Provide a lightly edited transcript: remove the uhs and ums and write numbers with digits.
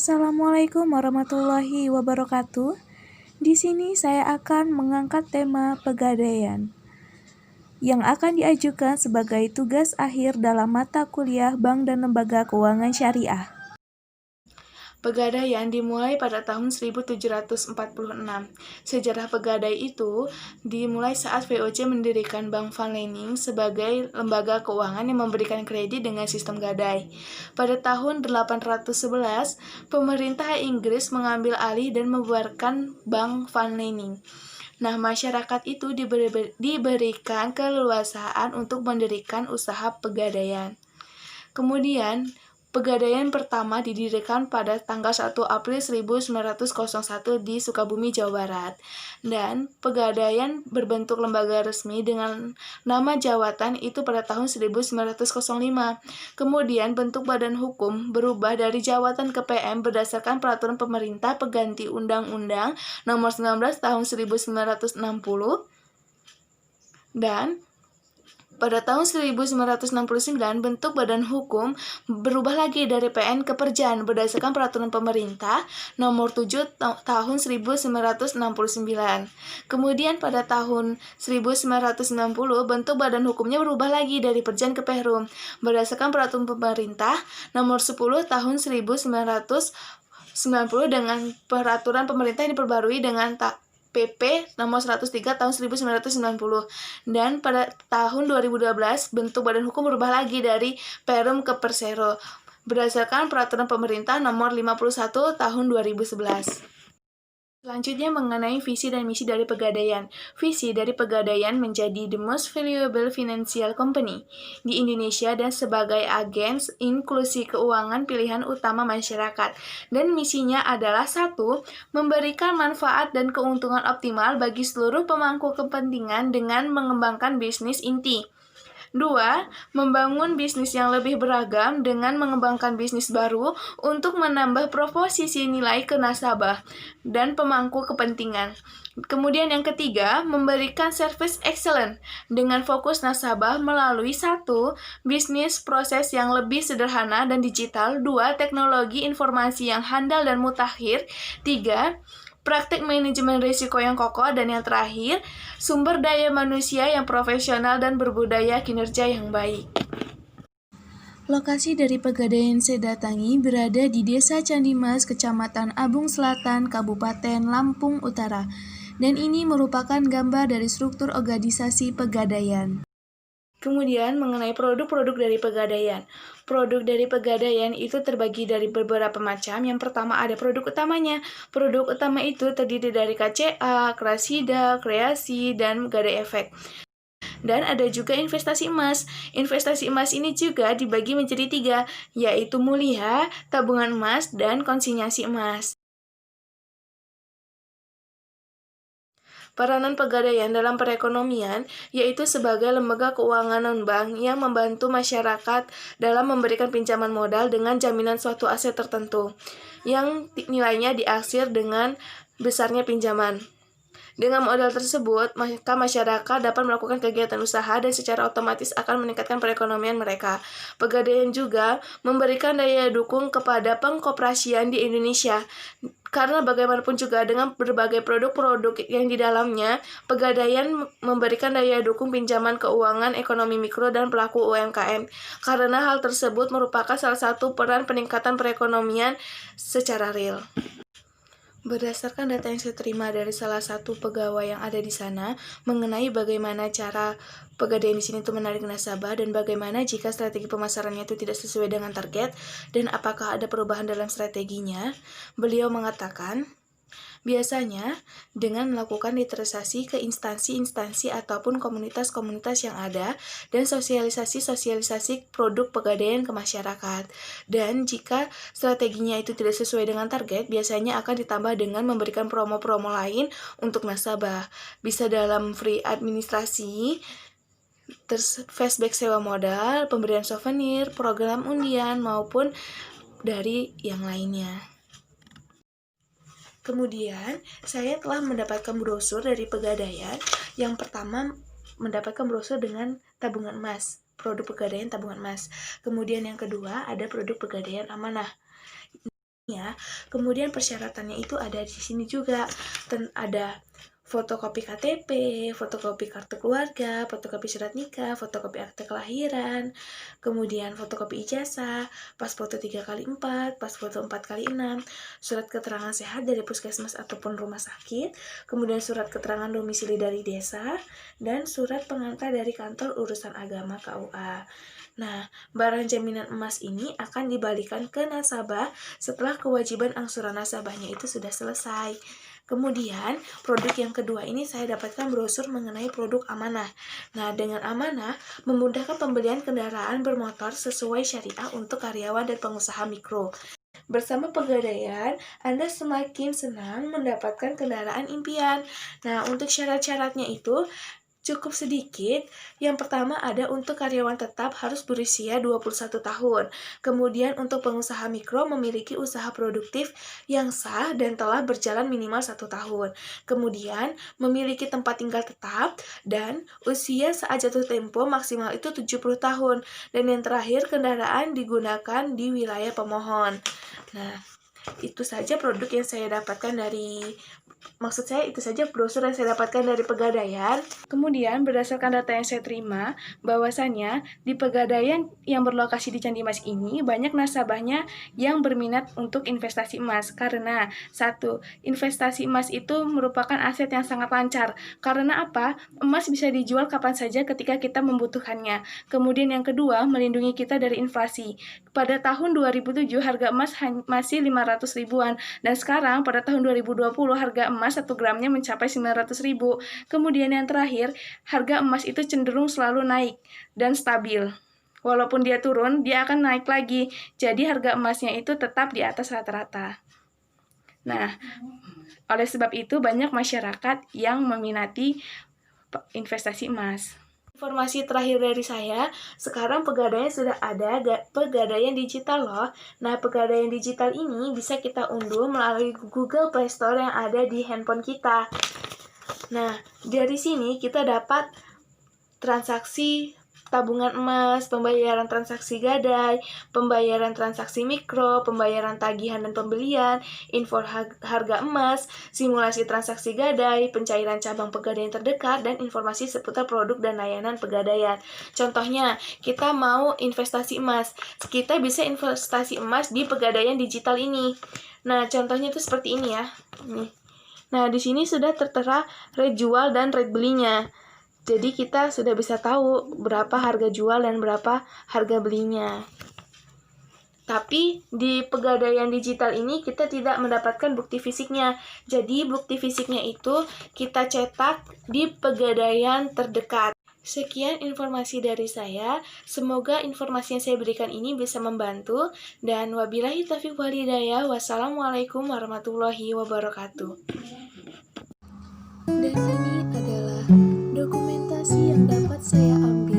Assalamualaikum warahmatullahi wabarakatuh. Di sini saya akan mengangkat tema pegadaian yang akan diajukan sebagai tugas akhir dalam mata kuliah Bank dan Lembaga Keuangan Syariah. Pegadaian dimulai pada tahun 1746. Sejarah pegadai itu dimulai saat VOC mendirikan Bank Van Lening sebagai lembaga keuangan yang memberikan kredit dengan sistem gadai. Pada tahun 811, pemerintah Inggris mengambil alih dan membubarkan Bank Van Lening. Nah, masyarakat itu diberikan keleluasaan untuk mendirikan usaha pegadaian. Kemudian, pegadaian pertama didirikan pada tanggal 1 April 1901 di Sukabumi, Jawa Barat. Dan pegadaian berbentuk lembaga resmi dengan nama jawatan itu pada tahun 1905. Kemudian bentuk badan hukum berubah dari jawatan ke PM berdasarkan peraturan pemerintah pengganti Undang-Undang Nomor 19 Tahun 1960. Dan pada tahun 1969, bentuk badan hukum berubah lagi dari PN ke Perjan berdasarkan peraturan pemerintah nomor 7 tahun 1969. Kemudian pada tahun 1990, bentuk badan hukumnya berubah lagi dari Perjan ke Perum berdasarkan peraturan pemerintah nomor 10 tahun 1990 dengan peraturan pemerintah yang diperbarui dengan PP nomor 103 tahun 1990. Dan pada tahun 2012 bentuk badan hukum berubah lagi dari Perum ke Persero berdasarkan peraturan pemerintah nomor 51 tahun 2011. Selanjutnya mengenai visi dan misi dari Pegadaian. Visi dari Pegadaian menjadi the most valuable financial company di Indonesia dan sebagai agen inklusi keuangan pilihan utama masyarakat. Dan misinya adalah 1. Memberikan manfaat dan keuntungan optimal bagi seluruh pemangku kepentingan dengan mengembangkan bisnis inti. 2. Membangun bisnis yang lebih beragam dengan mengembangkan bisnis baru untuk menambah proposisi nilai ke nasabah dan pemangku kepentingan. Kemudian yang ketiga, memberikan service excellent dengan fokus nasabah melalui 1. Bisnis proses yang lebih sederhana dan digital. 2. Teknologi informasi yang handal dan mutakhir. 3. Praktek manajemen risiko yang kokoh, dan yang terakhir, sumber daya manusia yang profesional dan berbudaya kinerja yang baik. Lokasi dari Pegadaian saya datangi berada di Desa Candimas, Kecamatan Abung Selatan, Kabupaten Lampung Utara, dan ini merupakan gambar dari struktur organisasi Pegadaian. Kemudian mengenai produk-produk dari Pegadaian. Produk dari Pegadaian itu terbagi dari beberapa macam. Yang pertama ada produk utamanya. Produk utama itu terdiri dari KCA, Krasida, Kreasi, dan Gadai Efek. Dan ada juga investasi emas. Investasi emas ini juga dibagi menjadi 3, yaitu mulia, tabungan emas, dan konsinyasi emas. Peranan Pegadaian dalam perekonomian yaitu sebagai lembaga keuangan non-bank yang membantu masyarakat dalam memberikan pinjaman modal dengan jaminan suatu aset tertentu yang nilainya diaksir dengan besarnya pinjaman. Dengan modal tersebut, maka masyarakat dapat melakukan kegiatan usaha dan secara otomatis akan meningkatkan perekonomian mereka. Pegadaian juga memberikan daya dukung kepada pengkoperasian di Indonesia. Karena bagaimanapun juga dengan berbagai produk-produk yang di dalamnya, Pegadaian memberikan daya dukung pinjaman keuangan ekonomi mikro dan pelaku UMKM. Karena hal tersebut merupakan salah satu peran peningkatan perekonomian secara real. Berdasarkan data yang saya terima dari salah satu pegawai yang ada di sana mengenai bagaimana cara Pegadaian di sini itu menarik nasabah dan bagaimana jika strategi pemasarannya itu tidak sesuai dengan target dan apakah ada perubahan dalam strateginya, beliau mengatakan biasanya dengan melakukan literasi ke instansi-instansi ataupun komunitas-komunitas yang ada dan sosialisasi produk Pegadaian ke masyarakat. Dan jika strateginya itu tidak sesuai dengan target, biasanya akan ditambah dengan memberikan promo-promo lain untuk nasabah. Bisa dalam free administrasi, cashback sewa modal, pemberian souvenir, program undian, maupun dari yang lainnya. Kemudian, saya telah mendapatkan brosur dari Pegadaian. Yang pertama, mendapatkan brosur dengan tabungan emas, produk Pegadaian tabungan emas. Kemudian yang kedua, ada produk Pegadaian Amanah. ya. Kemudian persyaratannya itu ada di sini juga. Ada fotokopi KTP, fotokopi kartu keluarga, fotokopi surat nikah, fotokopi akte kelahiran, kemudian fotokopi ijazah, pas foto 3x4, pas foto 4x6, surat keterangan sehat dari puskesmas ataupun rumah sakit, kemudian surat keterangan domisili dari desa, dan surat pengantar dari kantor urusan agama KUA. Nah, barang jaminan emas ini akan dibalikan ke nasabah setelah kewajiban angsuran nasabahnya itu sudah selesai. Kemudian, produk yang kedua ini saya dapatkan brosur mengenai produk amanah. Nah, dengan amanah, memudahkan pembelian kendaraan bermotor sesuai syariah untuk karyawan dan pengusaha mikro. Bersama Pegadaian, Anda semakin senang mendapatkan kendaraan impian. Nah, untuk syarat-syaratnya itu cukup sedikit. Yang pertama ada untuk karyawan tetap harus berusia 21 tahun. Kemudian untuk pengusaha mikro memiliki usaha produktif yang sah dan telah berjalan minimal 1 tahun. Kemudian memiliki tempat tinggal tetap dan usia saat jatuh tempo maksimal itu 70 tahun. Dan yang terakhir kendaraan digunakan di wilayah pemohon. Nah, itu saja produk yang saya dapatkan itu saja brosur yang saya dapatkan dari Pegadaian. Kemudian berdasarkan data yang saya terima, bahwasannya di Pegadaian yang berlokasi di Candi Mas ini banyak nasabahnya yang berminat untuk investasi emas. Karena satu, investasi emas itu merupakan aset yang sangat lancar. Karena apa? Emas bisa dijual kapan saja ketika kita membutuhkannya. Kemudian yang kedua, melindungi kita dari inflasi. Pada tahun 2007 harga emas masih 500 ribuan dan sekarang pada tahun 2020 harga emas 1 gramnya mencapai 900 ribu. Kemudian yang terakhir, harga emas itu cenderung selalu naik dan stabil. Walaupun dia turun, dia akan naik lagi. Jadi harga emasnya itu tetap di atas rata-rata. Nah, oleh sebab itu banyak masyarakat yang meminati investasi emas. Informasi terakhir dari saya, sekarang Pegadaian sudah ada Pegadaian digital loh. Nah, Pegadaian digital ini bisa kita unduh melalui Google Play Store yang ada di handphone kita. Nah, dari sini kita dapat transaksi tabungan emas, pembayaran transaksi gadai, pembayaran transaksi mikro, pembayaran tagihan dan pembelian, info harga emas, simulasi transaksi gadai, pencairan cabang Pegadaian terdekat, dan informasi seputar produk dan layanan Pegadaian. Contohnya, kita mau investasi emas. Kita bisa investasi emas di Pegadaian digital ini. Nah, contohnya itu seperti ini ya. Nah, di sini sudah tertera rate jual dan rate belinya. Jadi kita sudah bisa tahu berapa harga jual dan berapa harga belinya. Tapi di Pegadaian digital ini kita tidak mendapatkan bukti fisiknya. Jadi bukti fisiknya itu kita cetak di Pegadaian terdekat. Sekian informasi dari saya. Semoga informasi yang saya berikan ini bisa membantu. Dan wabillahi taufiq wal hidayah. Wassalamualaikum warahmatullahi wabarakatuh. Dan ini adalah dokumentasi yang dapat saya ambil